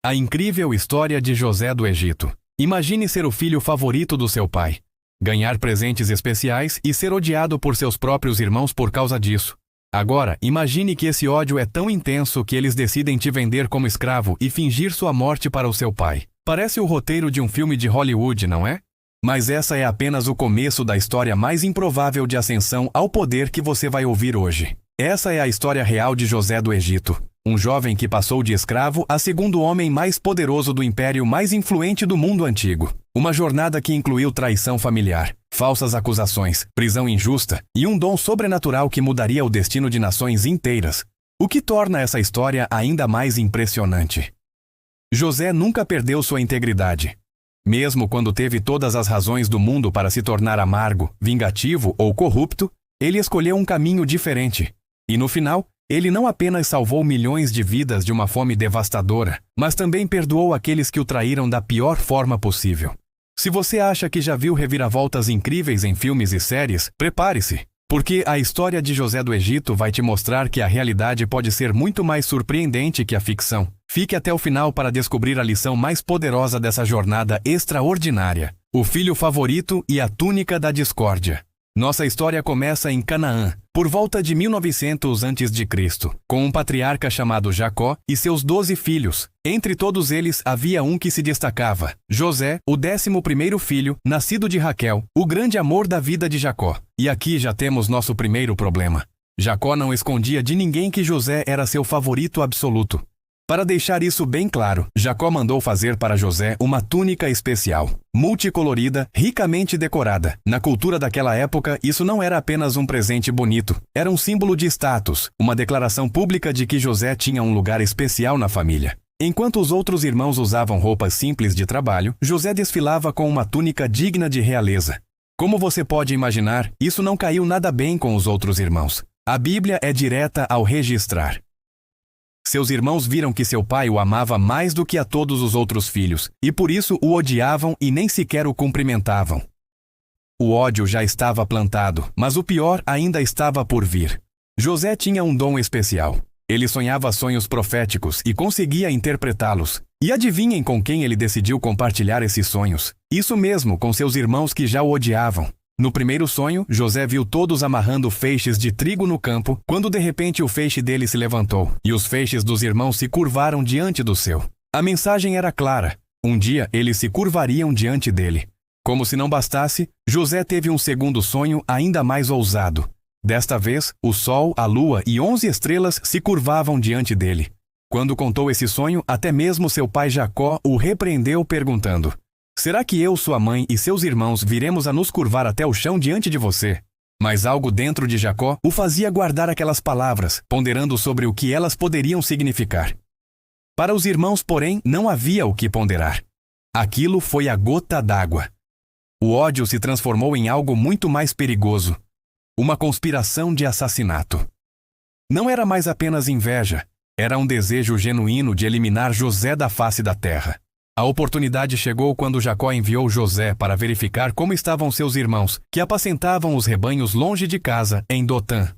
A incrível história de José do Egito. Imagine ser o filho favorito do seu pai, ganhar presentes especiais e ser odiado por seus próprios irmãos por causa disso. Agora, imagine que esse ódio é tão intenso que eles decidem te vender como escravo e fingir sua morte para o seu pai. Parece o roteiro de um filme de Hollywood, não é? Mas essa é apenas o começo da história mais improvável de ascensão ao poder que você vai ouvir hoje. Essa é a história real de José do Egito, um jovem que passou de escravo a segundo homem mais poderoso do império mais influente do mundo antigo. Uma jornada que incluiu traição familiar, falsas acusações, prisão injusta e um dom sobrenatural que mudaria o destino de nações inteiras, o que torna essa história ainda mais impressionante. José nunca perdeu sua integridade. Mesmo quando teve todas as razões do mundo para se tornar amargo, vingativo ou corrupto, ele escolheu um caminho diferente. E no final, ele não apenas salvou milhões de vidas de uma fome devastadora, mas também perdoou aqueles que o traíram da pior forma possível. Se você acha que já viu reviravoltas incríveis em filmes e séries, prepare-se, porque a história de José do Egito vai te mostrar que a realidade pode ser muito mais surpreendente que a ficção. Fique até o final para descobrir a lição mais poderosa dessa jornada extraordinária: o filho favorito e a túnica da discórdia. Nossa história começa em Canaã, por volta de 1900 a.C., com um patriarca chamado Jacó e seus 12 filhos. Entre todos eles havia um que se destacava: José, o 11º filho, nascido de Raquel, o grande amor da vida de Jacó. E aqui já temos nosso primeiro problema. Jacó não escondia de ninguém que José era seu favorito absoluto. Para deixar isso bem claro, Jacó mandou fazer para José uma túnica especial, multicolorida, ricamente decorada. Na cultura daquela época, isso não era apenas um presente bonito, era um símbolo de status, uma declaração pública de que José tinha um lugar especial na família. Enquanto os outros irmãos usavam roupas simples de trabalho, José desfilava com uma túnica digna de realeza. Como você pode imaginar, isso não caiu nada bem com os outros irmãos. A Bíblia é direta ao registrar. Seus irmãos viram que seu pai o amava mais do que a todos os outros filhos, e por isso o odiavam e nem sequer o cumprimentavam. O ódio já estava plantado, mas o pior ainda estava por vir. José tinha um dom especial. Ele sonhava sonhos proféticos e conseguia interpretá-los. E adivinhem com quem ele decidiu compartilhar esses sonhos? Isso mesmo, com seus irmãos que já o odiavam. No primeiro sonho, José viu todos amarrando feixes de trigo no campo, quando de repente o feixe dele se levantou, e os feixes dos irmãos se curvaram diante do seu. A mensagem era clara: um dia eles se curvariam diante dele. Como se não bastasse, José teve um segundo sonho ainda mais ousado. Desta vez, o sol, a lua e 11 estrelas se curvavam diante dele. Quando contou esse sonho, até mesmo seu pai Jacó o repreendeu perguntando: será que eu, sua mãe e seus irmãos viremos a nos curvar até o chão diante de você? Mas algo dentro de Jacó o fazia guardar aquelas palavras, ponderando sobre o que elas poderiam significar. Para os irmãos, porém, não havia o que ponderar. Aquilo foi a gota d'água. O ódio se transformou em algo muito mais perigoso: uma conspiração de assassinato. Não era mais apenas inveja, era um desejo genuíno de eliminar José da face da terra. A oportunidade chegou quando Jacó enviou José para verificar como estavam seus irmãos, que apacentavam os rebanhos longe de casa, em Dotã.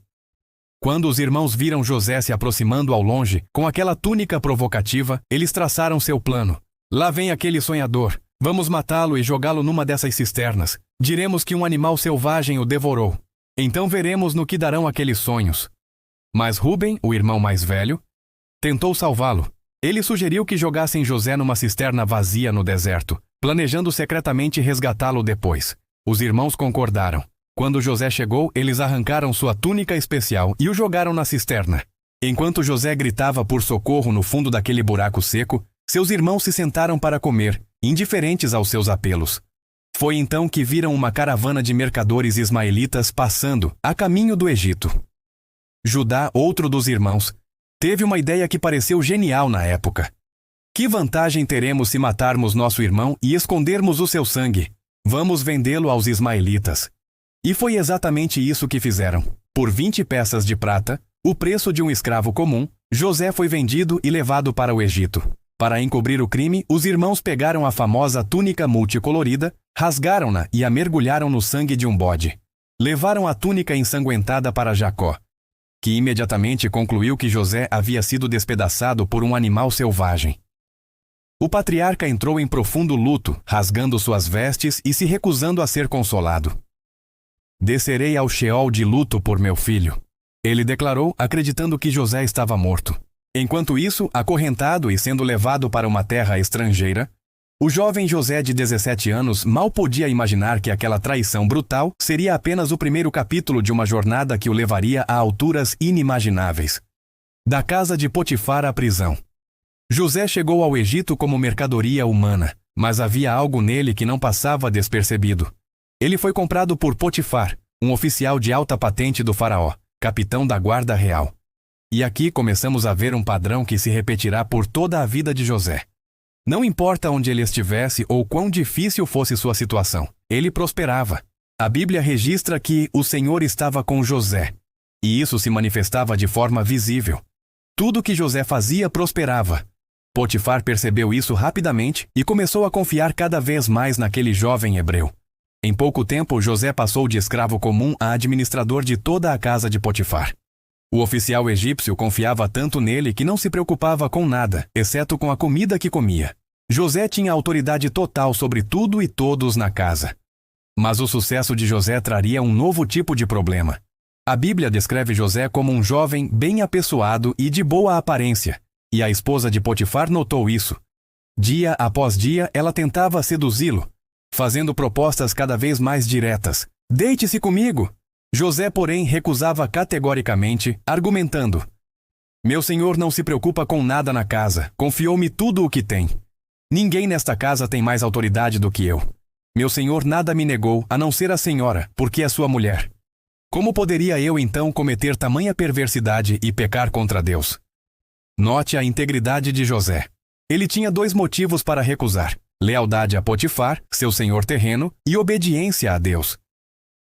Quando os irmãos viram José se aproximando ao longe, com aquela túnica provocativa, eles traçaram seu plano. Lá vem aquele sonhador. Vamos matá-lo e jogá-lo numa dessas cisternas. Diremos que um animal selvagem o devorou. Então veremos no que darão aqueles sonhos. Mas Rúben, o irmão mais velho, tentou salvá-lo. Ele sugeriu que jogassem José numa cisterna vazia no deserto, planejando secretamente resgatá-lo depois. Os irmãos concordaram. Quando José chegou, eles arrancaram sua túnica especial e o jogaram na cisterna. Enquanto José gritava por socorro no fundo daquele buraco seco, seus irmãos se sentaram para comer, indiferentes aos seus apelos. Foi então que viram uma caravana de mercadores ismaelitas passando, a caminho do Egito. Judá, outro dos irmãos, teve uma ideia que pareceu genial na época. Que vantagem teremos se matarmos nosso irmão e escondermos o seu sangue? Vamos vendê-lo aos ismaelitas. E foi exatamente isso que fizeram. Por 20 peças de prata, o preço de um escravo comum, José foi vendido e levado para o Egito. Para encobrir o crime, os irmãos pegaram a famosa túnica multicolorida, rasgaram-na e a mergulharam no sangue de um bode. Levaram a túnica ensanguentada para Jacó, que imediatamente concluiu que José havia sido despedaçado por um animal selvagem. O patriarca entrou em profundo luto, rasgando suas vestes e se recusando a ser consolado. Descerei ao Sheol de luto por meu filho, ele declarou, acreditando que José estava morto. Enquanto isso, acorrentado e sendo levado para uma terra estrangeira, o jovem José de 17 anos mal podia imaginar que aquela traição brutal seria apenas o primeiro capítulo de uma jornada que o levaria a alturas inimagináveis. Da casa de Potifar à prisão. José chegou ao Egito como mercadoria humana, mas havia algo nele que não passava despercebido. Ele foi comprado por Potifar, um oficial de alta patente do faraó, capitão da guarda real. E aqui começamos a ver um padrão que se repetirá por toda a vida de José. Não importa onde ele estivesse ou quão difícil fosse sua situação, ele prosperava. A Bíblia registra que o Senhor estava com José, e isso se manifestava de forma visível. Tudo que José fazia prosperava. Potifar percebeu isso rapidamente e começou a confiar cada vez mais naquele jovem hebreu. Em pouco tempo, José passou de escravo comum a administrador de toda a casa de Potifar. O oficial egípcio confiava tanto nele que não se preocupava com nada, exceto com a comida que comia. José tinha autoridade total sobre tudo e todos na casa. Mas o sucesso de José traria um novo tipo de problema. A Bíblia descreve José como um jovem bem apessoado e de boa aparência, e a esposa de Potifar notou isso. Dia após dia, ela tentava seduzi-lo, fazendo propostas cada vez mais diretas. Deite-se comigo! José, porém, recusava categoricamente, argumentando: meu senhor não se preocupa com nada na casa, confiou-me tudo o que tem. Ninguém nesta casa tem mais autoridade do que eu. Meu senhor nada me negou, a não ser a senhora, porque é sua mulher. Como poderia eu então cometer tamanha perversidade e pecar contra Deus? Note a integridade de José. Ele tinha 2 motivos para recusar: lealdade a Potifar, seu senhor terreno, e obediência a Deus.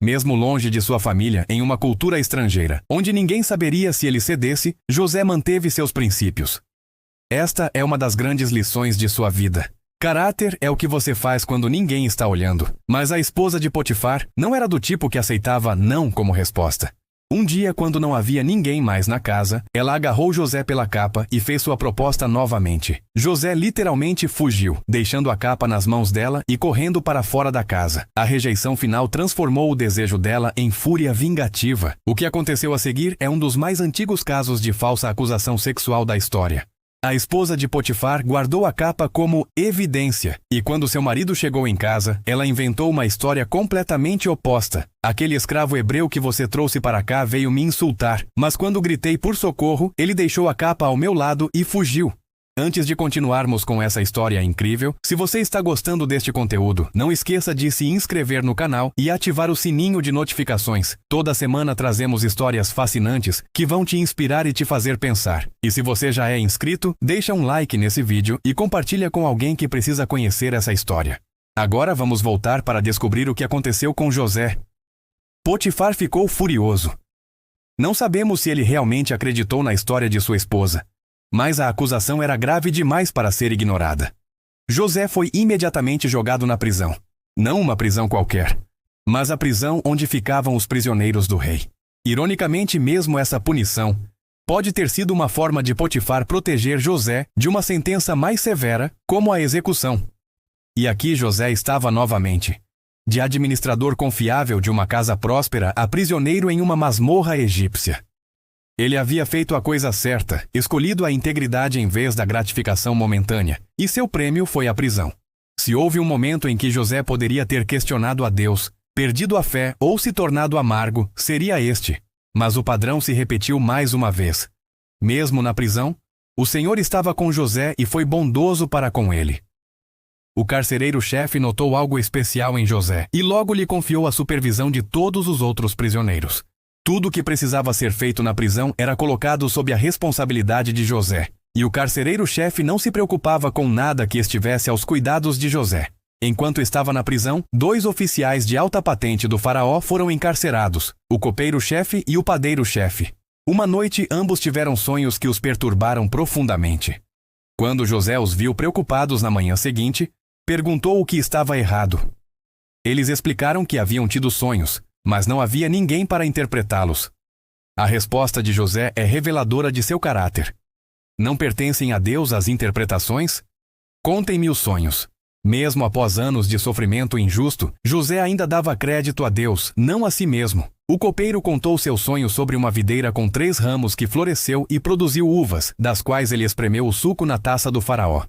Mesmo longe de sua família, em uma cultura estrangeira, onde ninguém saberia se ele cedesse, José manteve seus princípios. Esta é uma das grandes lições de sua vida. Caráter é o que você faz quando ninguém está olhando. Mas a esposa de Potifar não era do tipo que aceitava não como resposta. Um dia, quando não havia ninguém mais na casa, ela agarrou José pela capa e fez sua proposta novamente. José literalmente fugiu, deixando a capa nas mãos dela e correndo para fora da casa. A rejeição final transformou o desejo dela em fúria vingativa. O que aconteceu a seguir é um dos mais antigos casos de falsa acusação sexual da história. A esposa de Potifar guardou a capa como evidência, e quando seu marido chegou em casa, ela inventou uma história completamente oposta. Aquele escravo hebreu que você trouxe para cá veio me insultar, mas quando gritei por socorro, ele deixou a capa ao meu lado e fugiu. Antes de continuarmos com essa história incrível, se você está gostando deste conteúdo, não esqueça de se inscrever no canal e ativar o sininho de notificações. Toda semana trazemos histórias fascinantes que vão te inspirar e te fazer pensar. E se você já é inscrito, deixa um like nesse vídeo e compartilha com alguém que precisa conhecer essa história. Agora vamos voltar para descobrir o que aconteceu com José. Potifar ficou furioso. Não sabemos se ele realmente acreditou na história de sua esposa, mas a acusação era grave demais para ser ignorada. José foi imediatamente jogado na prisão. Não uma prisão qualquer, mas a prisão onde ficavam os prisioneiros do rei. Ironicamente, mesmo essa punição pode ter sido uma forma de Potifar proteger José de uma sentença mais severa, como a execução. E aqui José estava novamente, de administrador confiável de uma casa próspera a prisioneiro em uma masmorra egípcia. Ele havia feito a coisa certa, escolhido a integridade em vez da gratificação momentânea, e seu prêmio foi a prisão. Se houve um momento em que José poderia ter questionado a Deus, perdido a fé ou se tornado amargo, seria este. Mas o padrão se repetiu mais uma vez. Mesmo na prisão, o Senhor estava com José e foi bondoso para com ele. O carcereiro-chefe notou algo especial em José e logo lhe confiou a supervisão de todos os outros prisioneiros. Tudo o que precisava ser feito na prisão era colocado sob a responsabilidade de José, e o carcereiro-chefe não se preocupava com nada que estivesse aos cuidados de José. Enquanto estava na prisão, 2 oficiais de alta patente do faraó foram encarcerados, o copeiro-chefe e o padeiro-chefe. Uma noite, ambos tiveram sonhos que os perturbaram profundamente. Quando José os viu preocupados na manhã seguinte, perguntou o que estava errado. Eles explicaram que haviam tido sonhos, mas não havia ninguém para interpretá-los. A resposta de José é reveladora de seu caráter. Não pertencem a Deus as interpretações? Contem-me os sonhos. Mesmo após anos de sofrimento injusto, José ainda dava crédito a Deus, não a si mesmo. O copeiro contou seu sonho sobre uma videira com 3 ramos que floresceu e produziu uvas, das quais ele espremeu o suco na taça do faraó.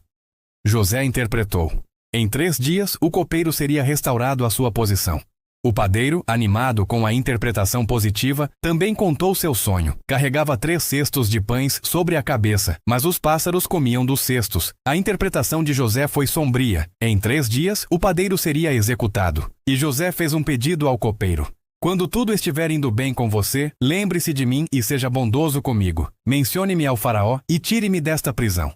José interpretou. Em 3 dias, o copeiro seria restaurado à sua posição. O padeiro, animado com a interpretação positiva, também contou seu sonho. Carregava 3 cestos de pães sobre a cabeça, mas os pássaros comiam dos cestos. A interpretação de José foi sombria. Em 3 dias, o padeiro seria executado. E José fez um pedido ao copeiro. Quando tudo estiver indo bem com você, lembre-se de mim e seja bondoso comigo. Mencione-me ao faraó e tire-me desta prisão.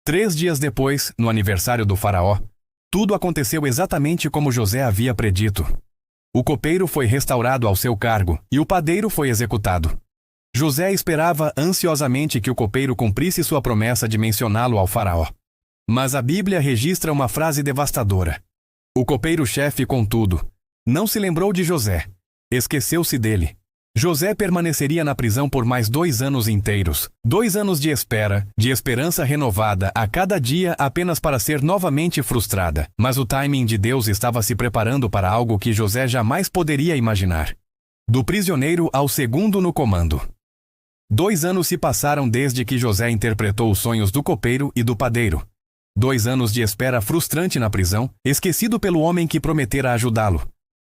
3 dias depois, no aniversário do faraó, tudo aconteceu exatamente como José havia predito. O copeiro foi restaurado ao seu cargo e o padeiro foi executado. José esperava ansiosamente que o copeiro cumprisse sua promessa de mencioná-lo ao faraó. Mas a Bíblia registra uma frase devastadora. O copeiro-chefe, contudo, não se lembrou de José. Esqueceu-se dele. José permaneceria na prisão por mais 2 anos inteiros. 2 anos de espera, de esperança renovada a cada dia apenas para ser novamente frustrada. Mas o timing de Deus estava se preparando para algo que José jamais poderia imaginar. Do prisioneiro ao segundo no comando. 2 anos se passaram desde que José interpretou os sonhos do copeiro e do padeiro. 2 anos de espera frustrante na prisão, esquecido pelo homem que prometera ajudá-lo.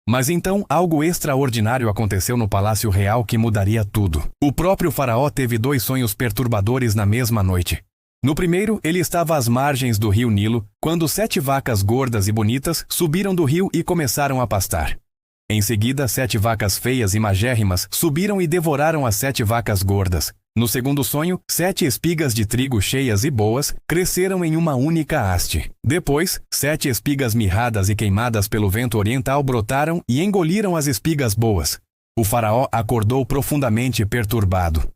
Mas então algo extraordinário aconteceu no Palácio Real que mudaria tudo. O próprio faraó teve 2 sonhos perturbadores na mesma noite. No primeiro, ele estava às margens do rio Nilo, quando 7 vacas gordas e bonitas subiram do rio e começaram a pastar. Em seguida, 7 vacas feias e magérrimas subiram e devoraram as 7 vacas gordas. No segundo sonho, 7 espigas de trigo cheias e boas cresceram em uma única haste. Depois, 7 espigas mirradas e queimadas pelo vento oriental brotaram e engoliram as espigas boas. O faraó acordou profundamente perturbado.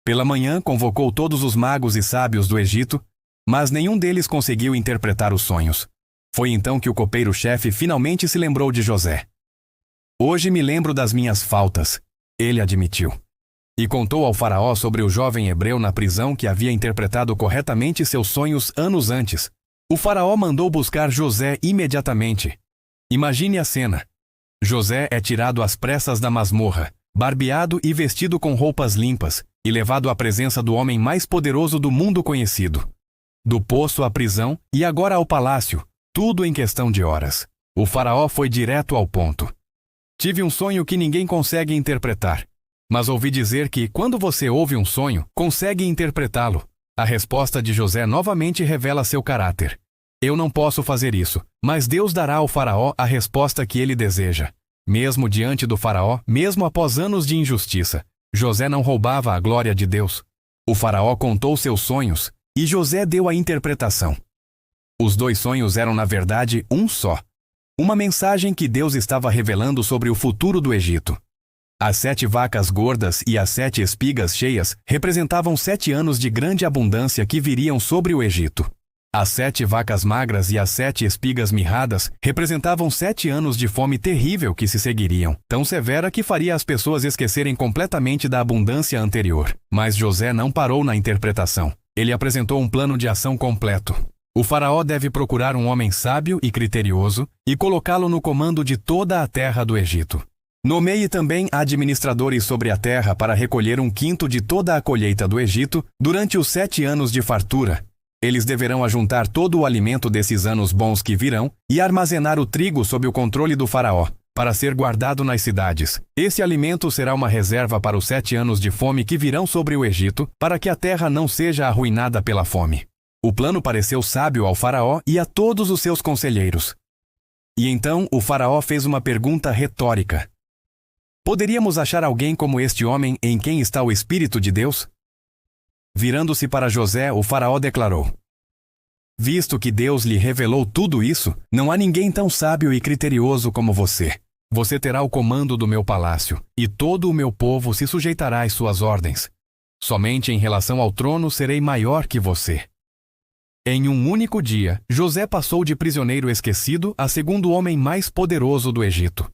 Pela manhã, convocou todos os magos e sábios do Egito, mas nenhum deles conseguiu interpretar os sonhos. Foi então que o copeiro-chefe finalmente se lembrou de José. Hoje me lembro das minhas faltas, ele admitiu. E contou ao faraó sobre o jovem hebreu na prisão que havia interpretado corretamente seus sonhos anos antes. O faraó mandou buscar José imediatamente. Imagine a cena. José é tirado às pressas da masmorra, barbeado e vestido com roupas limpas, e levado à presença do homem mais poderoso do mundo conhecido. Do poço à prisão e agora ao palácio, tudo em questão de horas. O faraó foi direto ao ponto. Tive um sonho que ninguém consegue interpretar. Mas ouvi dizer que, quando você ouve um sonho, consegue interpretá-lo. A resposta de José novamente revela seu caráter. Eu não posso fazer isso, mas Deus dará ao faraó a resposta que ele deseja. Mesmo diante do faraó, mesmo após anos de injustiça, José não roubava a glória de Deus. O faraó contou seus sonhos, e José deu a interpretação. Os 2 sonhos eram, na verdade, um só. Uma mensagem que Deus estava revelando sobre o futuro do Egito. As 7 vacas gordas e as 7 espigas cheias representavam 7 anos de grande abundância que viriam sobre o Egito. As 7 vacas magras e as 7 espigas mirradas representavam 7 anos de fome terrível que se seguiriam, tão severa que faria as pessoas esquecerem completamente da abundância anterior. Mas José não parou na interpretação. Ele apresentou um plano de ação completo. O faraó deve procurar um homem sábio e criterioso e colocá-lo no comando de toda a terra do Egito. Nomeie também administradores sobre a terra para recolher 1/5 de toda a colheita do Egito durante os 7 anos de fartura. Eles deverão ajuntar todo o alimento desses anos bons que virão e armazenar o trigo sob o controle do faraó, para ser guardado nas cidades. Esse alimento será uma reserva para os 7 anos de fome que virão sobre o Egito, para que a terra não seja arruinada pela fome. O plano pareceu sábio ao faraó e a todos os seus conselheiros. E então o faraó fez uma pergunta retórica. Poderíamos achar alguém como este homem em quem está o Espírito de Deus? Virando-se para José, o faraó declarou: Visto que Deus lhe revelou tudo isso, não há ninguém tão sábio e criterioso como você. Você terá o comando do meu palácio, e todo o meu povo se sujeitará às suas ordens. Somente em relação ao trono serei maior que você. Em um único dia, José passou de prisioneiro esquecido a segundo homem mais poderoso do Egito.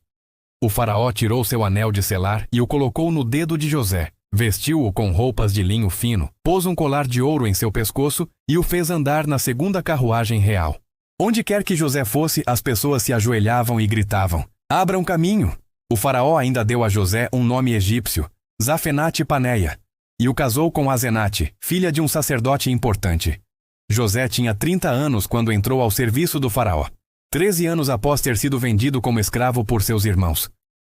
O faraó tirou seu anel de selar e o colocou no dedo de José, Vestiu-o com roupas de linho fino, pôs um colar de ouro em seu pescoço e o fez andar na segunda carruagem real. Onde quer que José fosse, as pessoas se ajoelhavam e gritavam: "Abram caminho!" O faraó ainda deu a José um nome egípcio, Zafenate-Paneia, e o casou com Azenate, filha de um sacerdote importante. José tinha 30 anos quando entrou ao serviço do faraó. 13 anos após ter sido vendido como escravo por seus irmãos.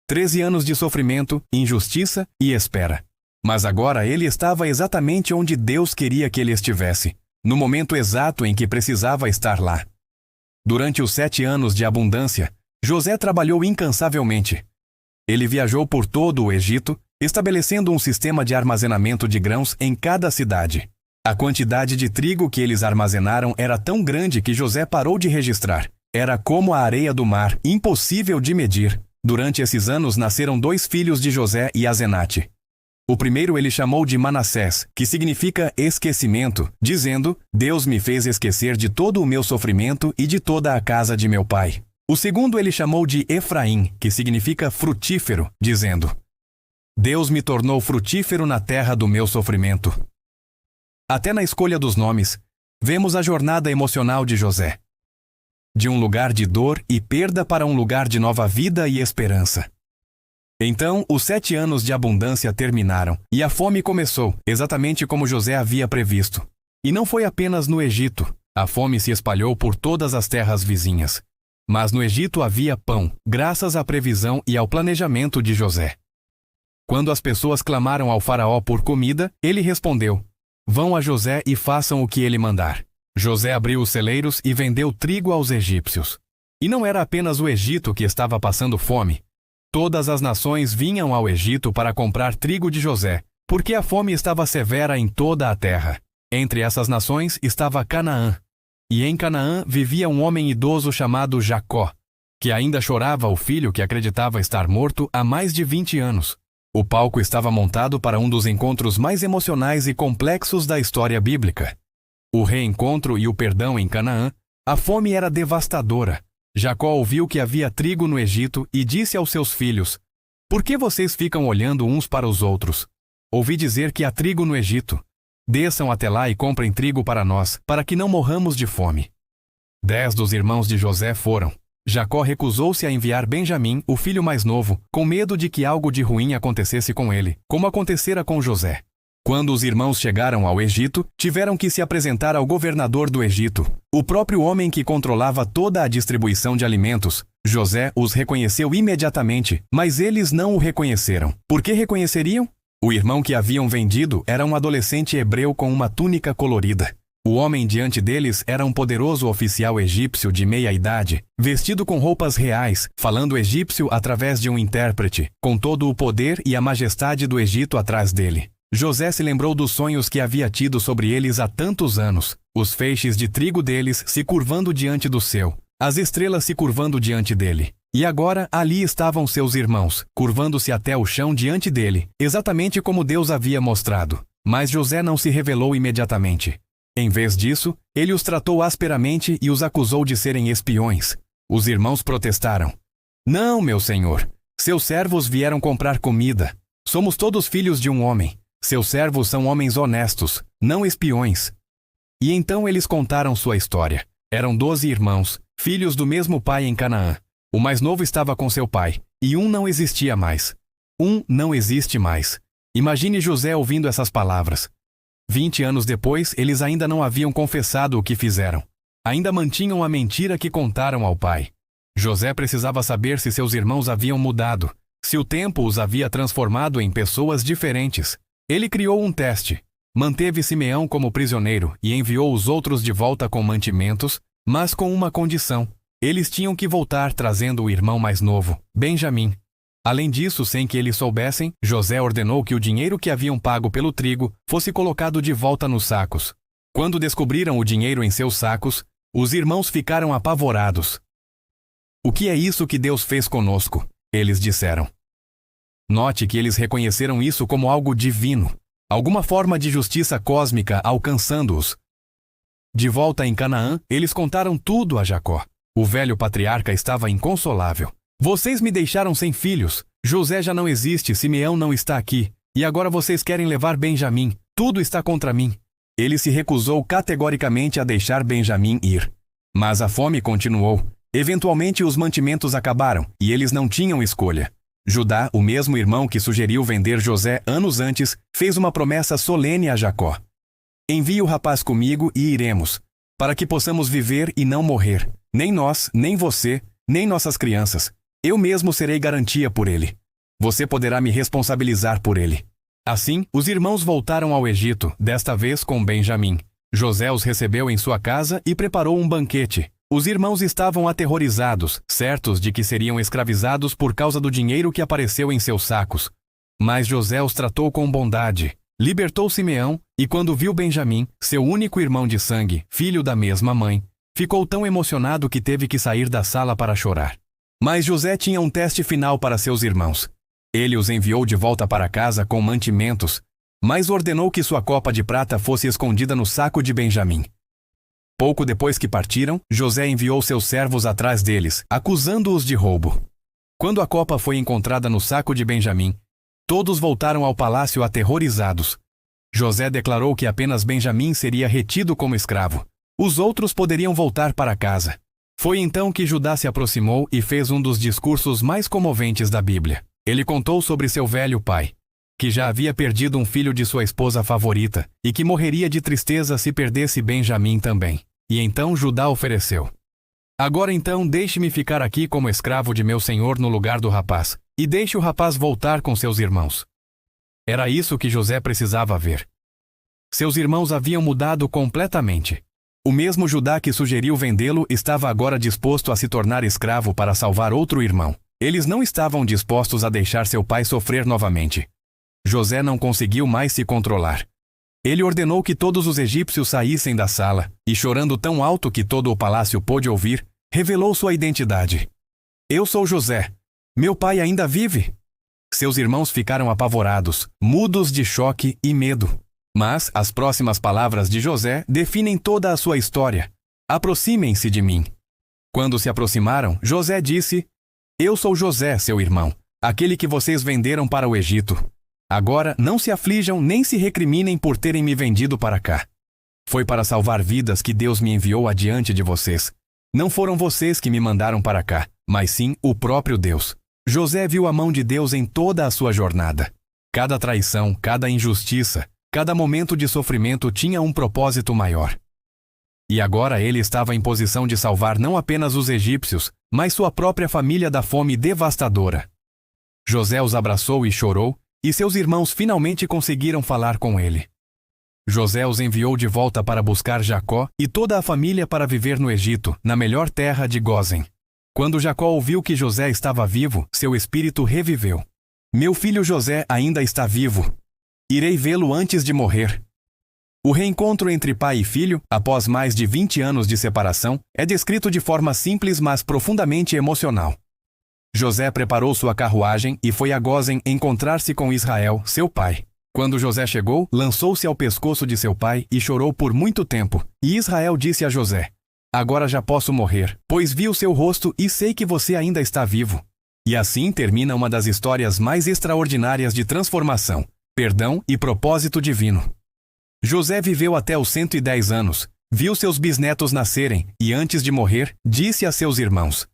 13 anos de sofrimento, injustiça e espera. Mas agora ele estava exatamente onde Deus queria que ele estivesse, no momento exato em que precisava estar lá. Durante os 7 anos de abundância, José trabalhou incansavelmente. Ele viajou por todo o Egito, estabelecendo um sistema de armazenamento de grãos em cada cidade. A quantidade de trigo que eles armazenaram era tão grande que José parou de registrar. Era como a areia do mar, impossível de medir. Durante esses anos nasceram 2 filhos de José e Azenate. O primeiro ele chamou de Manassés, que significa esquecimento, dizendo: "Deus me fez esquecer de todo o meu sofrimento e de toda a casa de meu pai." O segundo ele chamou de Efraim, que significa frutífero, dizendo: "Deus me tornou frutífero na terra do meu sofrimento." Até na escolha dos nomes, vemos a jornada emocional de José. De um lugar de dor e perda para um lugar de nova vida e esperança. Então, os 7 anos de abundância terminaram, e a fome começou, exatamente como José havia previsto. E não foi apenas no Egito. A fome se espalhou por todas as terras vizinhas. Mas no Egito havia pão, graças à previsão e ao planejamento de José. Quando as pessoas clamaram ao faraó por comida, ele respondeu: "Vão a José e façam o que ele mandar." José abriu os celeiros e vendeu trigo aos egípcios. E não era apenas o Egito que estava passando fome. Todas as nações vinham ao Egito para comprar trigo de José, porque a fome estava severa em toda a terra. Entre essas nações estava Canaã. E em Canaã vivia um homem idoso chamado Jacó, que ainda chorava o filho que acreditava estar morto há mais de 20 anos. O palco estava montado para um dos encontros mais emocionais e complexos da história bíblica. O reencontro e o perdão em Canaã. A fome era devastadora. Jacó ouviu que havia trigo no Egito e disse aos seus filhos: "Por que vocês ficam olhando uns para os outros? Ouvi dizer que há trigo no Egito. Desçam até lá e comprem trigo para nós, para que não morramos de fome." 10 dos irmãos de José foram. Jacó recusou-se a enviar Benjamim, o filho mais novo, com medo de que algo de ruim acontecesse com ele, como acontecera com José. Quando os irmãos chegaram ao Egito, tiveram que se apresentar ao governador do Egito, o próprio homem que controlava toda a distribuição de alimentos. José os reconheceu imediatamente, mas eles não o reconheceram. Por que reconheceriam? O irmão que haviam vendido era um adolescente hebreu com uma túnica colorida. O homem diante deles era um poderoso oficial egípcio de meia-idade, vestido com roupas reais, falando egípcio através de um intérprete, com todo o poder e a majestade do Egito atrás dele. José se lembrou dos sonhos que havia tido sobre eles há tantos anos, os feixes de trigo deles se curvando diante do seu, as estrelas se curvando diante dele. E agora ali estavam seus irmãos, curvando-se até o chão diante dele, exatamente como Deus havia mostrado. Mas José não se revelou imediatamente. Em vez disso, ele os tratou asperamente e os acusou de serem espiões. Os irmãos protestaram: "Não, meu senhor, seus servos vieram comprar comida. Somos todos filhos de um homem. Seus servos são homens honestos, não espiões." E então eles contaram sua história. Eram 12 irmãos, filhos do mesmo pai em Canaã. O mais novo estava com seu pai, e um não existia mais. Um não existe mais. Imagine José ouvindo essas palavras. 20 anos depois, eles ainda não haviam confessado o que fizeram. Ainda mantinham a mentira que contaram ao pai. José precisava saber se seus irmãos haviam mudado, se o tempo os havia transformado em pessoas diferentes. Ele criou um teste. Manteve Simeão como prisioneiro e enviou os outros de volta com mantimentos, mas com uma condição. Eles tinham que voltar trazendo o irmão mais novo, Benjamim. Além disso, sem que eles soubessem, José ordenou que o dinheiro que haviam pago pelo trigo fosse colocado de volta nos sacos. Quando descobriram o dinheiro em seus sacos, os irmãos ficaram apavorados. "O que é isso que Deus fez conosco?" eles disseram. Note que eles reconheceram isso como algo divino, alguma forma de justiça cósmica alcançando-os. De volta em Canaã, eles contaram tudo a Jacó. O velho patriarca estava inconsolável. "Vocês me deixaram sem filhos. José já não existe, Simeão não está aqui. E agora vocês querem levar Benjamim. Tudo está contra mim. Ele se recusou categoricamente a deixar Benjamim ir. Mas a fome continuou. Eventualmente os mantimentos acabaram, e eles não tinham escolha. Judá, o mesmo irmão que sugeriu vender José anos antes, fez uma promessa solene a Jacó. Envie o rapaz comigo e iremos, para que possamos viver e não morrer. Nem nós, nem você, nem nossas crianças. Eu mesmo serei garantia por ele. Você poderá me responsabilizar por ele. Assim, os irmãos voltaram ao Egito, desta vez com Benjamim. José os recebeu em sua casa e preparou um banquete. Os irmãos estavam aterrorizados, certos de que seriam escravizados por causa do dinheiro que apareceu em seus sacos. Mas José os tratou com bondade. Libertou Simeão, e quando viu Benjamim, seu único irmão de sangue, filho da mesma mãe, ficou tão emocionado que teve que sair da sala para chorar. Mas José tinha um teste final para seus irmãos. Ele os enviou de volta para casa com mantimentos, mas ordenou que sua copa de prata fosse escondida no saco de Benjamim. Pouco depois que partiram, José enviou seus servos atrás deles, acusando-os de roubo. Quando a copa foi encontrada no saco de Benjamim, todos voltaram ao palácio aterrorizados. José declarou que apenas Benjamim seria retido como escravo. Os outros poderiam voltar para casa. Foi então que Judá se aproximou e fez um dos discursos mais comoventes da Bíblia. Ele contou sobre seu velho pai, que já havia perdido um filho de sua esposa favorita e que morreria de tristeza se perdesse Benjamim também. E então Judá ofereceu: agora então deixe-me ficar aqui como escravo de meu senhor no lugar do rapaz, e deixe o rapaz voltar com seus irmãos. Era isso que José precisava ver. Seus irmãos haviam mudado completamente. O mesmo Judá que sugeriu vendê-lo estava agora disposto a se tornar escravo para salvar outro irmão. Eles não estavam dispostos a deixar seu pai sofrer novamente. José não conseguiu mais se controlar. Ele ordenou que todos os egípcios saíssem da sala, e chorando tão alto que todo o palácio pôde ouvir, revelou sua identidade. Eu sou José. Meu pai ainda vive. Seus irmãos ficaram apavorados, mudos de choque e medo. Mas as próximas palavras de José definem toda a sua história. Aproximem-se de mim. Quando se aproximaram, José disse: eu sou José, seu irmão, aquele que vocês venderam para o Egito. Agora não se aflijam nem se recriminem por terem me vendido para cá. Foi para salvar vidas que Deus me enviou adiante de vocês. Não foram vocês que me mandaram para cá, mas sim o próprio Deus. José viu a mão de Deus em toda a sua jornada. Cada traição, cada injustiça, cada momento de sofrimento tinha um propósito maior. E agora ele estava em posição de salvar não apenas os egípcios, mas sua própria família da fome devastadora. José os abraçou e chorou, e seus irmãos finalmente conseguiram falar com ele. José os enviou de volta para buscar Jacó e toda a família para viver no Egito, na melhor terra de Gósen. Quando Jacó ouviu que José estava vivo, seu espírito reviveu. Meu filho José ainda está vivo. Irei vê-lo antes de morrer. O reencontro entre pai e filho, após mais de 20 anos de separação, é descrito de forma simples mas profundamente emocional. José preparou sua carruagem e foi a Gósen encontrar-se com Israel, seu pai. Quando José chegou, lançou-se ao pescoço de seu pai e chorou por muito tempo. E Israel disse a José: agora já posso morrer, pois vi o seu rosto e sei que você ainda está vivo. E assim termina uma das histórias mais extraordinárias de transformação, perdão e propósito divino. José viveu até os 110 anos, viu seus bisnetos nascerem e antes de morrer, disse a seus irmãos: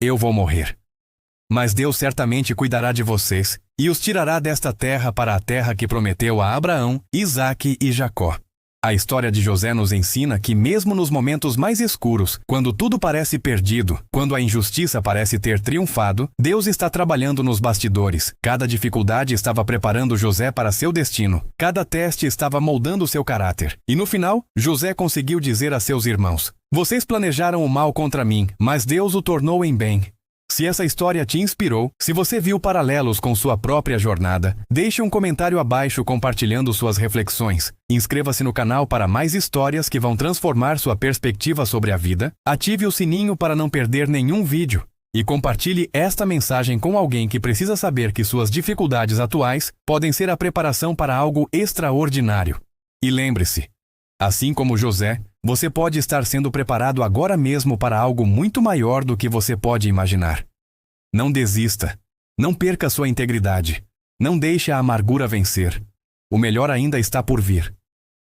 eu vou morrer. Mas Deus certamente cuidará de vocês e os tirará desta terra para a terra que prometeu a Abraão, Isaque e Jacó. A história de José nos ensina que mesmo nos momentos mais escuros, quando tudo parece perdido, quando a injustiça parece ter triunfado, Deus está trabalhando nos bastidores. Cada dificuldade estava preparando José para seu destino. Cada teste estava moldando seu caráter. E no final, José conseguiu dizer a seus irmãos: vocês planejaram o mal contra mim, mas Deus o tornou em bem. Se essa história te inspirou, se você viu paralelos com sua própria jornada, deixe um comentário abaixo compartilhando suas reflexões. Inscreva-se no canal para mais histórias que vão transformar sua perspectiva sobre a vida, ative o sininho para não perder nenhum vídeo e compartilhe esta mensagem com alguém que precisa saber que suas dificuldades atuais podem ser a preparação para algo extraordinário. E lembre-se, assim como José, você pode estar sendo preparado agora mesmo para algo muito maior do que você pode imaginar. Não desista. Não perca sua integridade. Não deixe a amargura vencer. O melhor ainda está por vir.